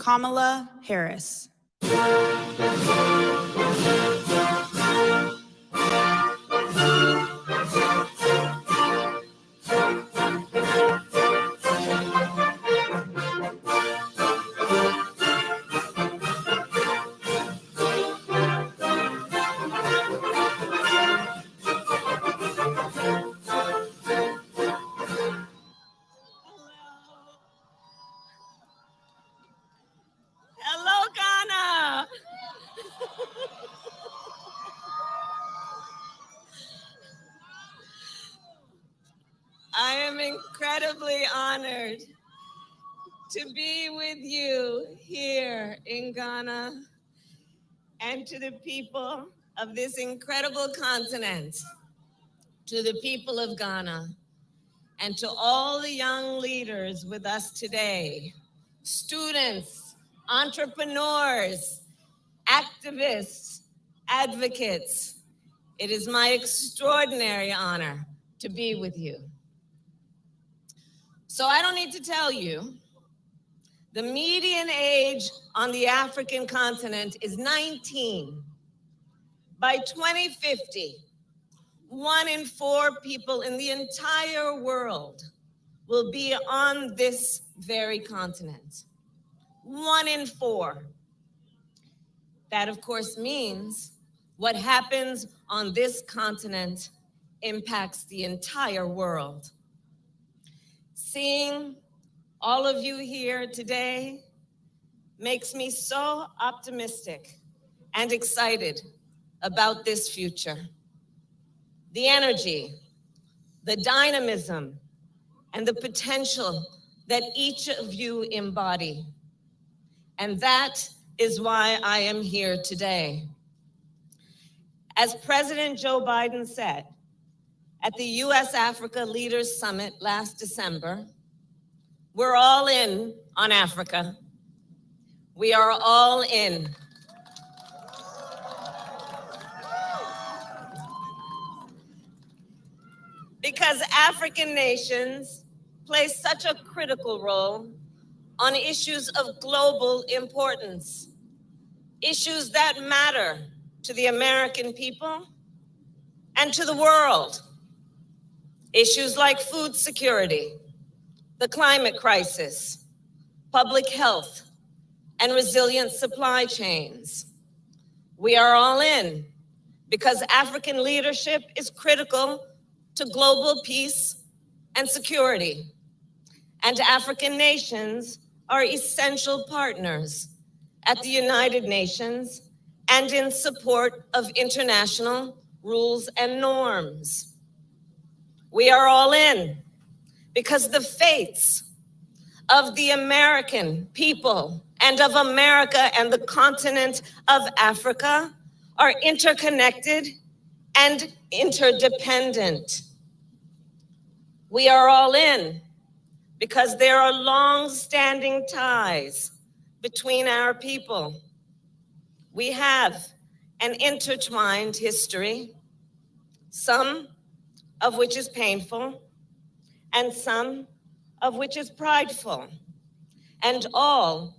Kamala Harris. Hello, Ghana. I am incredibly honored to be with you here in Ghana and to the people of this incredible continent, to the people of Ghana, and to all the young leaders with us today, students, entrepreneurs, activists, advocates. It is my extraordinary honor to be with you. So I don't need to tell you, the median age on the African continent is 19. By 2050, 1 in 4 people in the entire world will be on this very continent. 1 in 4. That, of course, means what happens on this continent impacts the entire world. Seeing all of you here today makes me so optimistic and excited about this future. The energy, the dynamism, and the potential that each of you embody. And that is why I am here today. As President Joe Biden said at the US-Africa Leaders Summit last December, we're all in on Africa. We are all in. Because African nations play such a critical role on issues of global importance, issues that matter to the American people and to the world. Issues like food security, the climate crisis, public health, and resilient supply chains. We are all in because African leadership is critical to global peace and security. And African nations are essential partners at the United Nations and in support of international rules and norms. We are all in because the fates of the American people and of America and the continent of Africa are interconnected and interdependent. We are all in because there are long-standing ties between our people. We have an intertwined history, some of which is painful, and some of which is prideful, and all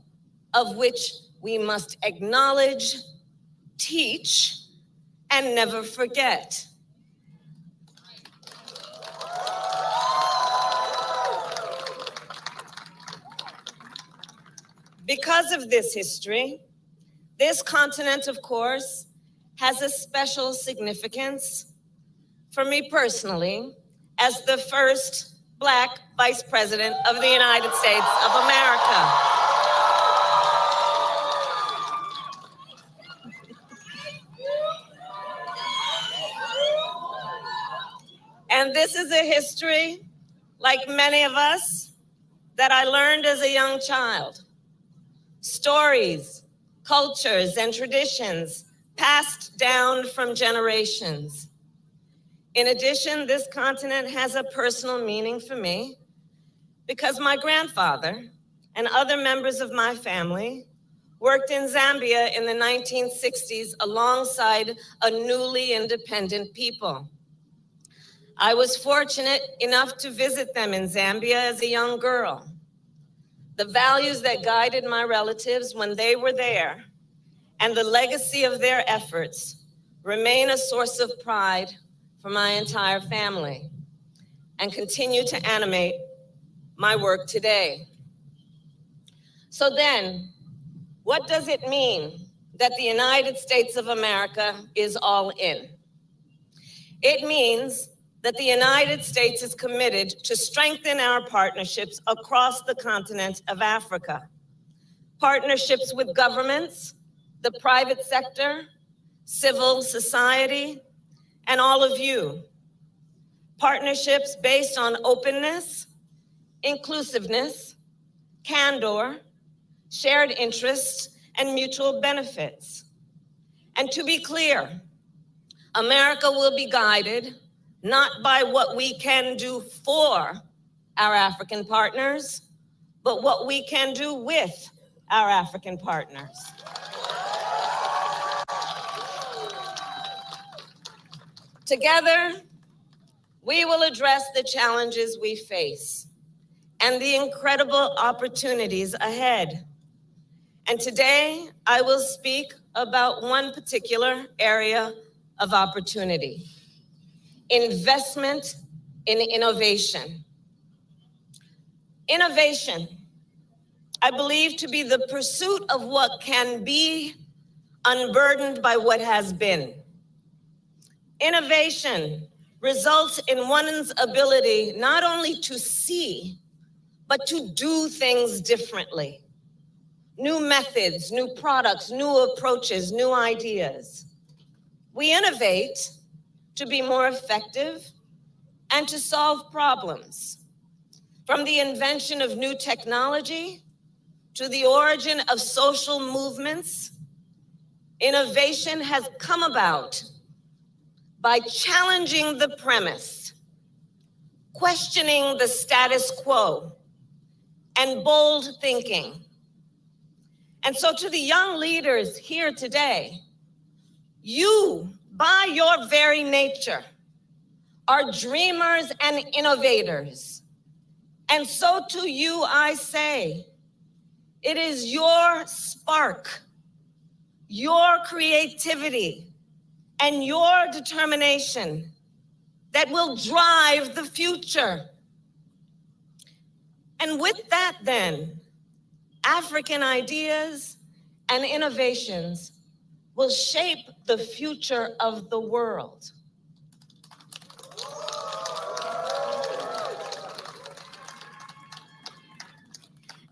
of which we must acknowledge, teach, and never forget. Because of this history, this continent, of course, has a special significance for me personally as the first Black Vice President of the United States of America. And this is a history, like many of us, that I learned as a young child. Stories, cultures, and traditions passed down from generations. In addition, this continent has a personal meaning for me because my grandfather and other members of my family worked in Zambia in the 1960s alongside a newly independent people. I was fortunate enough to visit them in Zambia as a young girl. the values that guided my relatives when they were there, and the legacy of their efforts remain a source of pride for my entire family and continue to animate my work today. So then, what does it mean that the United States of America is all in? It means that the United States is committed to strengthen our partnerships across the continent of Africa. Partnerships with governments, the private sector, civil society, and all of you. Partnerships based on openness, inclusiveness, candor, shared interests, and mutual benefits. And to be clear, America will be guided not by what we can do for our African partners, but what we can do with our African partners. Together, we will address the challenges we face and the incredible opportunities ahead. And today, I will speak about one particular area of opportunity: investment in innovation. Innovation, I believe, to be the pursuit of what can be, unburdened by what has been. Innovation results in one's ability not only to see, but to do things differently. New methods, new products, new approaches, new ideas. We innovate to be more effective and to solve problems. From the invention of new technology to the origin of social movements, innovation has come about by challenging the premise, questioning the status quo, and bold thinking. And so to the young leaders here today, you, by your very nature, are dreamers and innovators. And so to you I say, it is your spark, your creativity, and your determination that will drive the future. And with that then, African ideas and innovations will shape the future of the world.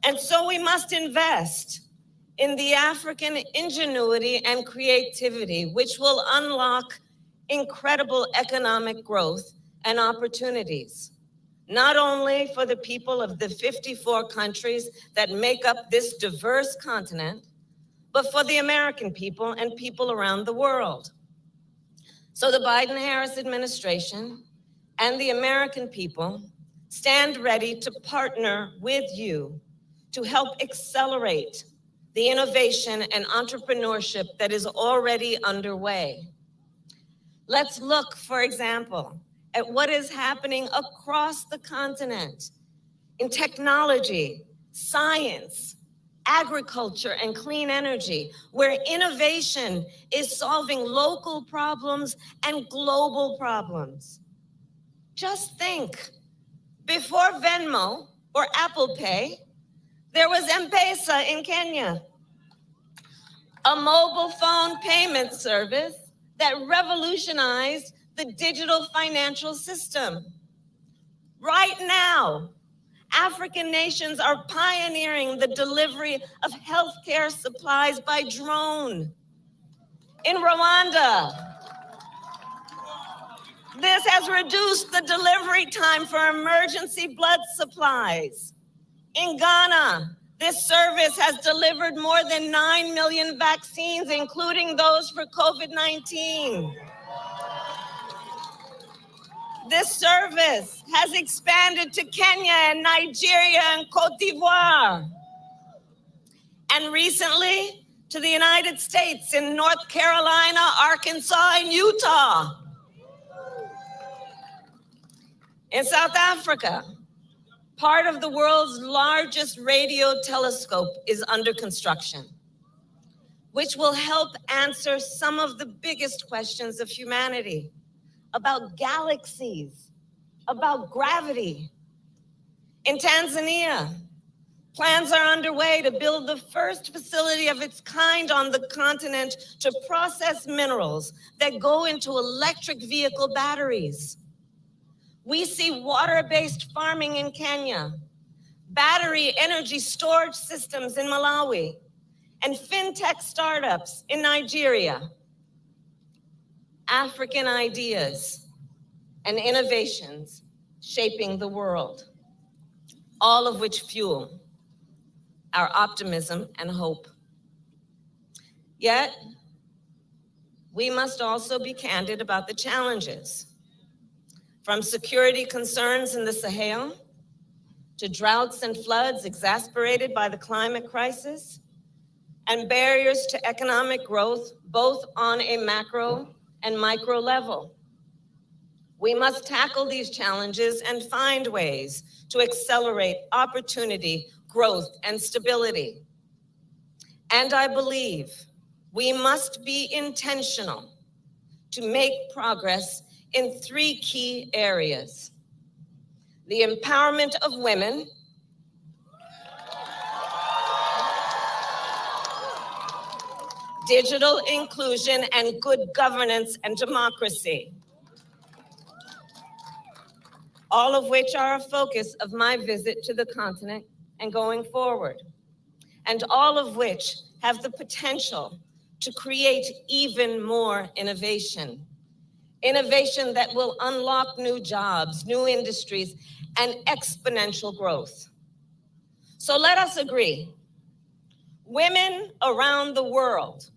And so we must invest in the African ingenuity and creativity, which will unlock incredible economic growth and opportunities, not only for the people of the 54 countries that make up this diverse continent, but for the American people and people around the world. So the Biden-Harris administration and the American people stand ready to partner with you to help accelerate the innovation and entrepreneurship that is already underway. Let's look, for example, at what is happening across the continent in technology, science, agriculture, and clean energy, where innovation is solving local problems and global problems. Just think, before Venmo or Apple Pay, there was M-Pesa in Kenya, a mobile phone payment service that revolutionized the digital financial system. Right now, African nations are pioneering the delivery of healthcare supplies by drone. In Rwanda, this has reduced the delivery time for emergency blood supplies. In Ghana, this service has delivered more than 9 million vaccines, including those for COVID-19. This service has expanded to Kenya and Nigeria and Cote d'Ivoire. And recently, to the United States in North Carolina, Arkansas, and Utah. In South Africa, Part of the world's largest radio telescope is under construction, which will help answer some of the biggest questions of humanity about galaxies, about gravity. In Tanzania, plans are underway to build the first facility of its kind on the continent to process minerals that go into electric vehicle batteries. We see water-based farming in Kenya, battery energy storage systems in Malawi, and fintech startups in Nigeria. African ideas and innovations shaping the world, all of which fuel our optimism and hope. Yet, we must also be candid about the challenges, from security concerns in the Sahel to droughts and floods exacerbated by the climate crisis, and barriers to economic growth, both on a macro and micro level. We must tackle these challenges and find ways to accelerate opportunity, growth, and stability. And I believe we must be intentional to make progress in 3 key areas: the empowerment of women, digital inclusion, and good governance and democracy, all of which are a focus of my visit to the continent and going forward, and all of which have the potential to create even more innovation. Innovation that will unlock new jobs, new industries, and exponential growth. So let us agree, women around the world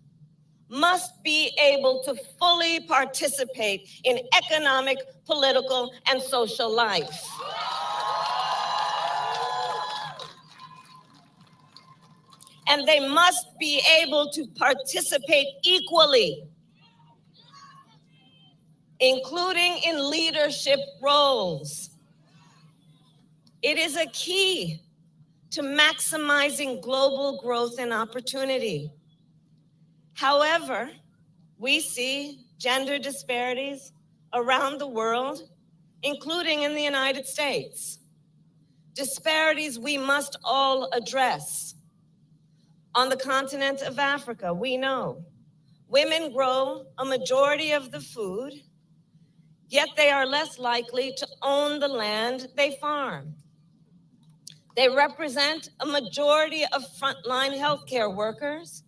must be able to fully participate in economic, political, and social life. And they must be able to participate equally, including in leadership roles. It is a key to maximizing global growth and opportunity. However, we see gender disparities around the world, including in the United States. Disparities we must all address. On the continent of Africa, we know women grow a majority of the food, yet they are less likely to own the land they farm. They represent a majority of frontline healthcare workers,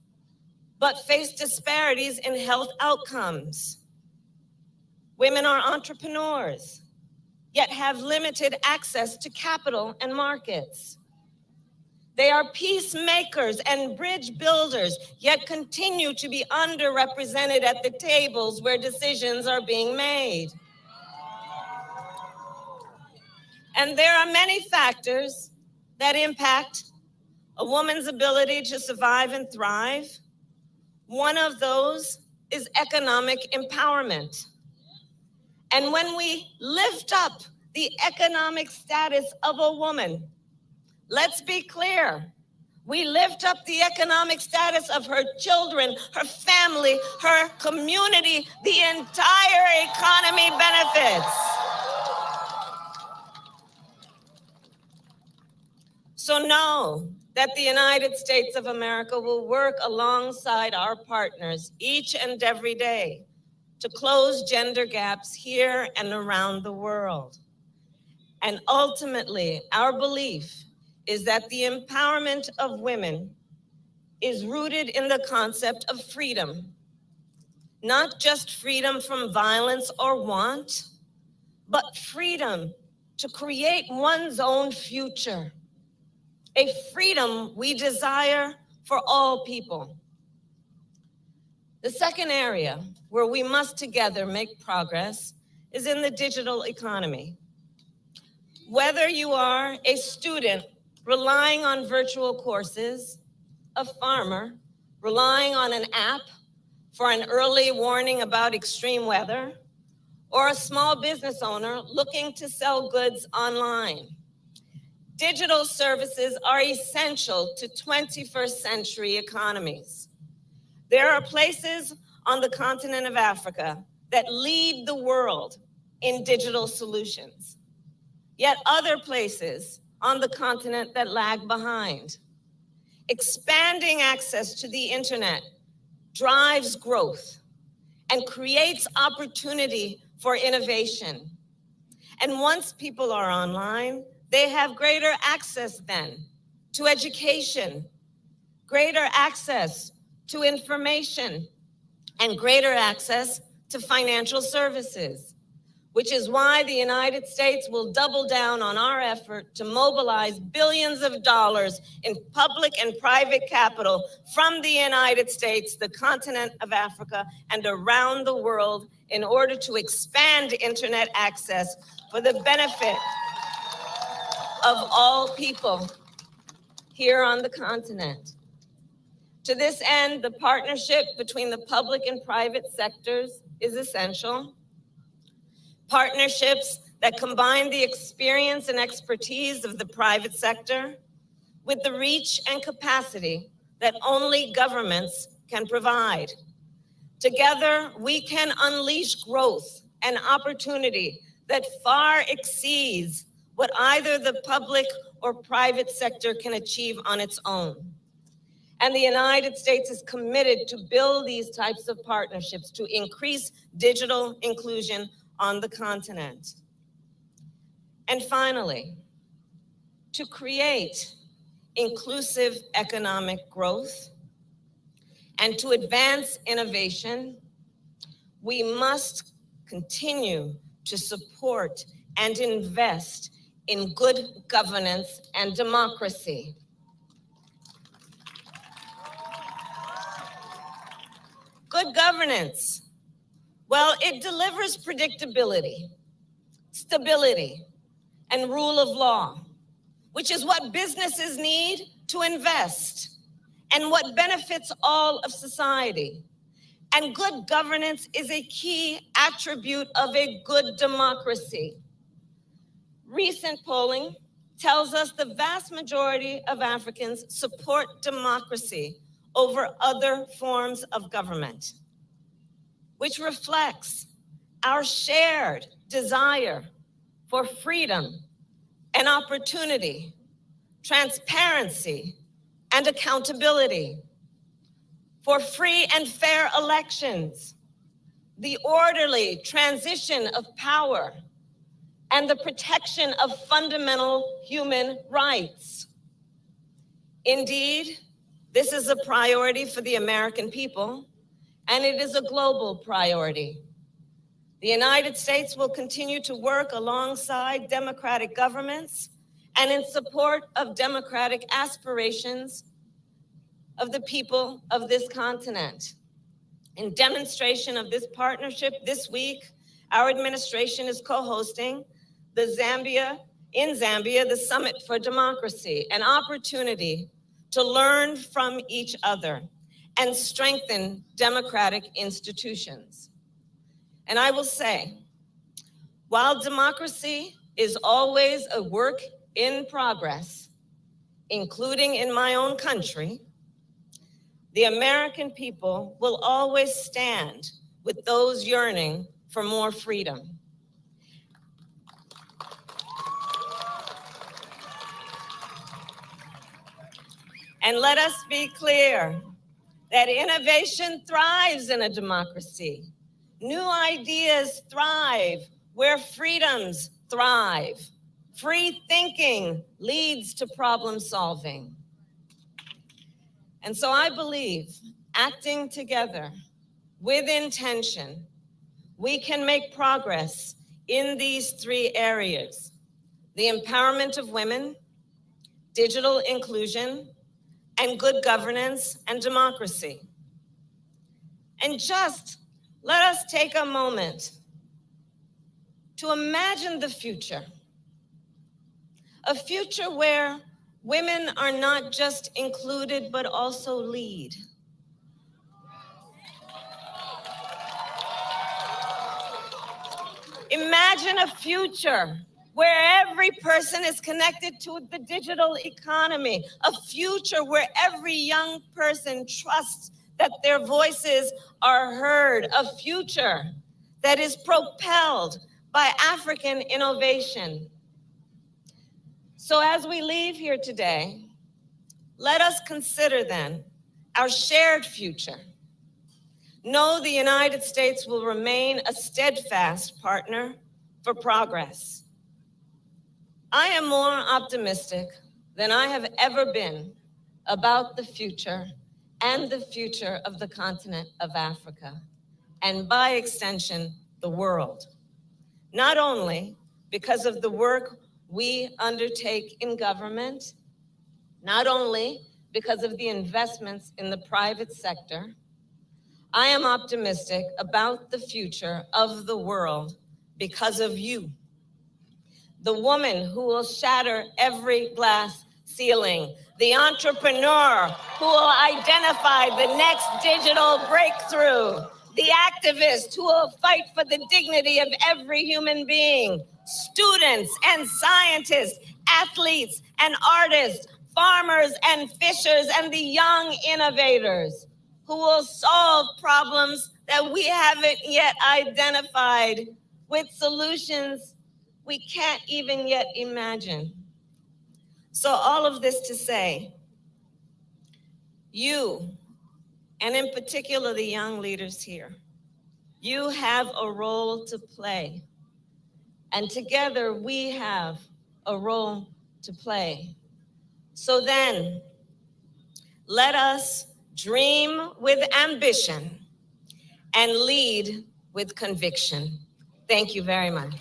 but face disparities in health outcomes. Women are entrepreneurs, yet have limited access to capital and markets. They are peacemakers and bridge builders, yet continue to be underrepresented at the tables where decisions are being made. And there are many factors that impact a woman's ability to survive and thrive. One of those is economic empowerment. And when we lift up the economic status of a woman, let's be clear, we lift up the economic status of her children, her family, her community, the entire economy benefits. So know that the United States of America will work alongside our partners each and every day to close gender gaps here and around the world. And ultimately, our belief is that the empowerment of women is rooted in the concept of freedom, not just freedom from violence or want, but freedom to create one's own future, a freedom we desire for all people. The second area where we must together make progress is in the digital economy. Whether you are a student relying on virtual courses, a farmer relying on an app for an early warning about extreme weather, or a small business owner looking to sell goods online, Digital services are essential to 21st century economies. There are places on the continent of Africa that lead the world in digital solutions, yet other places on the continent that lag behind. Expanding access to the internet drives growth and creates opportunity for innovation. And once people are online, they have greater access then to education, greater access to information, and greater access to financial services, which is why the United States will double down on our effort to mobilize billions of dollars in public and private capital from the United States, the continent of Africa, and around the world in order to expand internet access for the benefit of all people here on the continent. To this end, the partnership between the public and private sectors is essential. Partnerships that combine the experience and expertise of the private sector with the reach and capacity that only governments can provide. Together, we can unleash growth and opportunity that far exceeds what either the public or private sector can achieve on its own. And the United States is committed to build these types of partnerships to increase digital inclusion on the continent. And finally, to create inclusive economic growth and to advance innovation, we must continue to support and invest in good governance and democracy. Good governance, well, it delivers predictability, stability, and rule of law, which is what businesses need to invest and what benefits all of society. And good governance is a key attribute of a good democracy. Recent polling tells us the vast majority of Africans support democracy over other forms of government, which reflects our shared desire for freedom and opportunity, transparency and accountability, for free and fair elections, the orderly transition of power, and the protection of fundamental human rights. Indeed, this is a priority for the American people, and it is a global priority. The United States will continue to work alongside democratic governments and in support of democratic aspirations of the people of this continent. In demonstration of this partnership, this week, our administration is co-hosting in Zambia, the Summit for Democracy, an opportunity to learn from each other and strengthen democratic institutions. And I will say, while democracy is always a work in progress, including in my own country, the American people will always stand with those yearning for more freedom. And let us be clear that innovation thrives in a democracy. New ideas thrive where freedoms thrive. Free thinking leads to problem solving. And so I believe, acting together with intention, we can make progress in these three areas: the empowerment of women, digital inclusion, and good governance and democracy. And just let us take a moment to imagine the future, a future where women are not just included, but also lead. Imagine a future where every person is connected to the digital economy, a future where every young person trusts that their voices are heard, a future that is propelled by African innovation. So as we leave here today, let us consider then our shared future. Know the United States will remain a steadfast partner for progress. I am more optimistic than I have ever been about the future and the future of the continent of Africa, and by extension, the world. Not only because of the work we undertake in government, not only because of the investments in the private sector, I am optimistic about the future of the world because of you. The woman who will shatter every glass ceiling, the entrepreneur who will identify the next digital breakthrough, the activist who will fight for the dignity of every human being, students and scientists, athletes and artists, farmers and fishers, and the young innovators who will solve problems that we haven't yet identified with solutions we can't even yet imagine. So all of this to say, you, and in particular the young leaders here, you have a role to play. And together we have a role to play. So then, let us dream with ambition and lead with conviction. Thank you very much.